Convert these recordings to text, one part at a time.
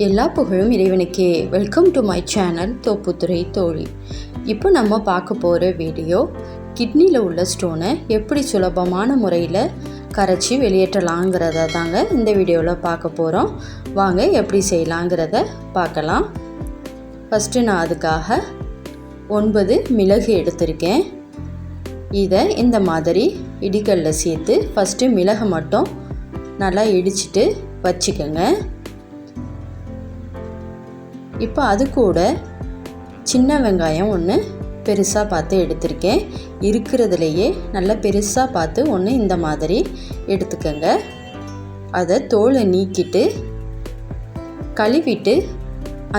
எல்லா புகழும் இறைவனுக்கே. Welcome to my channel Thopputhurai தோழி. இப்போ நம்ம பார்க்க போகிற வீடியோ கிட்னியில் உள்ள ஸ்டோனை எப்படி சுலபமான முறையில் கரைச்சி வெளியேற்றலாங்கிறத தாங்க இந்த வீடியோவில் பார்க்க போகிறோம். வாங்க எப்படி செய்யலாங்கிறத பார்க்கலாம். ஃபஸ்ட்டு நான் அதுக்காக 9 மிளகு எடுத்திருக்கேன். இதை இந்த மாதிரி இடிக்கல்ல சேர்த்து ஃபஸ்ட்டு மிளகை மட்டும் நல்லா இடிச்சிட்டு வச்சுக்கோங்க. இப்போ அது கூட சின்ன வெங்காயம் ஒன்று பெருசாக பார்த்து எடுத்திருக்கேன். இருக்கிறதுலையே நல்லா பெருசாக பார்த்து ஒன்று இந்த மாதிரி எடுத்துக்கோங்க. அதை தோலை நீக்கிட்டு கழுவிட்டு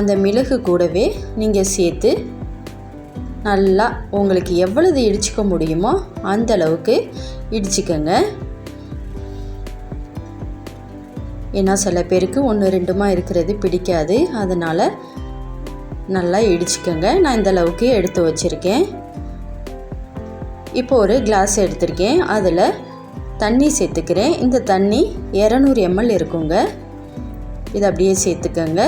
அந்த மிளகு கூடவே நீங்கள் சேர்த்து நல்லா உங்களுக்கு எவ்வளவு இடிச்சிக்க முடியுமோ அந்த அளவுக்கு இடிச்சிக்கோங்க. ஏன்னா சில பேருக்கு 1-2 இருக்கிறது பிடிக்காது, அதனால் நல்லா இடிச்சிக்கோங்க. நான் இந்த அளவுக்கு எடுத்து வச்சுருக்கேன். இப்போ ஒரு கிளாஸ் எடுத்திருக்கேன். அதில் தண்ணி சேர்த்துக்கிறேன். இந்த தண்ணி 200 ml இருக்குங்க. இதை அப்படியே சேர்த்துக்கோங்க.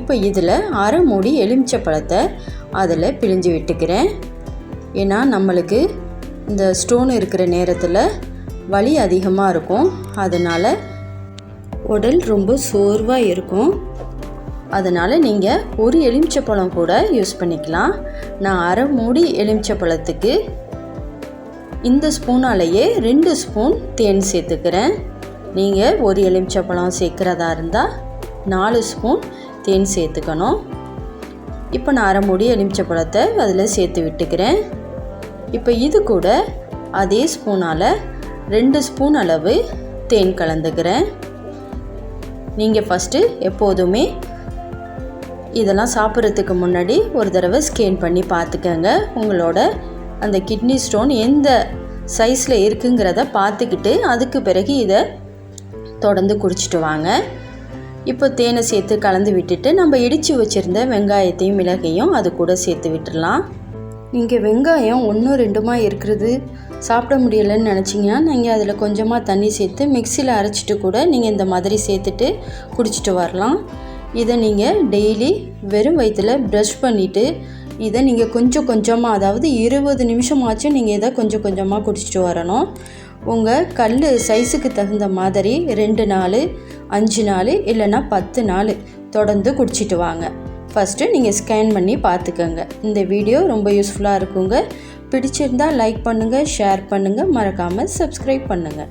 இப்போ இதில் அரை மூடி எலுமிச்சை பழத்தை அதில் பிழிஞ்சு விட்டுக்கிறேன். ஏன்னா நம்மளுக்கு இந்த ஸ்டோன் இருக்கிற நேரத்தில் வலி அதிகமாக இருக்கும், அதனால் உடல் ரொம்ப சோர்வாக இருக்கும். அதனால் நீங்கள் ஒரு எலுமிச்சப்பழம் கூட யூஸ் பண்ணிக்கலாம். நான் அரை மூடி எலுமிச்சப்பழத்துக்கு இந்த ஸ்பூனாலேயே 2 ஸ்பூன் தேன் சேர்த்துக்கிறேன். நீங்கள் ஒரு எலுமிச்சப்பழம் சேர்க்குறதா இருந்தால் 4 ஸ்பூன் தேன் சேர்த்துக்கணும். இப்போ நான் அரை மூடி எலுமிச்சப்பழத்தை அதில் சேர்த்து விட்டுக்கிறேன். இப்போ இது கூட அதே ஸ்பூனால் 2 ஸ்பூன் அளவு தேன் கலந்துக்கிறேன். நீங்கள் ஃபஸ்ட்டு எப்போதுமே இதெல்லாம் சாப்பிட்றதுக்கு முன்னாடி ஒரு தடவை ஸ்கேன் பண்ணி பார்த்துக்கங்க. உங்களோட அந்த கிட்னி ஸ்டோன் எந்த சைஸில் இருக்குங்கிறத பார்த்துக்கிட்டு அதுக்கு பிறகு இதை தொடர்ந்து குடிச்சிட்டு வாங்க. இப்போ தேனை சேர்த்து கலந்து விட்டுட்டு நம்ம இடித்து வச்சுருந்த வெங்காயத்தையும் மிளகையும் அது கூட சேர்த்து விட்டுடலாம். நீங்கள் வெங்காயம் 1-2 இருக்கிறது சாப்பிட முடியலைன்னு நினச்சிங்கன்னா நீங்கள் அதில் கொஞ்சமாக தண்ணி சேர்த்து மிக்சியில் அரைச்சிட்டு கூட நீங்கள் இந்த மாதிரி சேர்த்துட்டு குடிச்சிட்டு வரலாம். இதை நீங்கள் டெய்லி வெறும் வயிற்றில் ப்ரஷ் பண்ணிவிட்டு இதை நீங்கள் கொஞ்சம் கொஞ்சமாக, அதாவது 20 நிமிஷமாச்சும் நீங்கள் இதை கொஞ்சம் கொஞ்சமாக குடிச்சிட்டு வரணும். உங்கள் கல் சைஸுக்கு தகுந்த மாதிரி 2 நாள் 5 நாள் இல்லைன்னா 10 நாள் தொடர்ந்து குடிச்சிட்டு வாங்க. ஃபஸ்ட்டு நீங்கள் ஸ்கேன் பண்ணி பார்த்துக்கோங்க. இந்த வீடியோ ரொம்ப யூஸ்ஃபுல்லாக இருக்குங்க. பிடிச்சிருந்தால் லைக் பண்ணுங்கள், ஷேர் பண்ணுங்கள், மறக்காமல் சப்ஸ்கிரைப் பண்ணுங்கள்.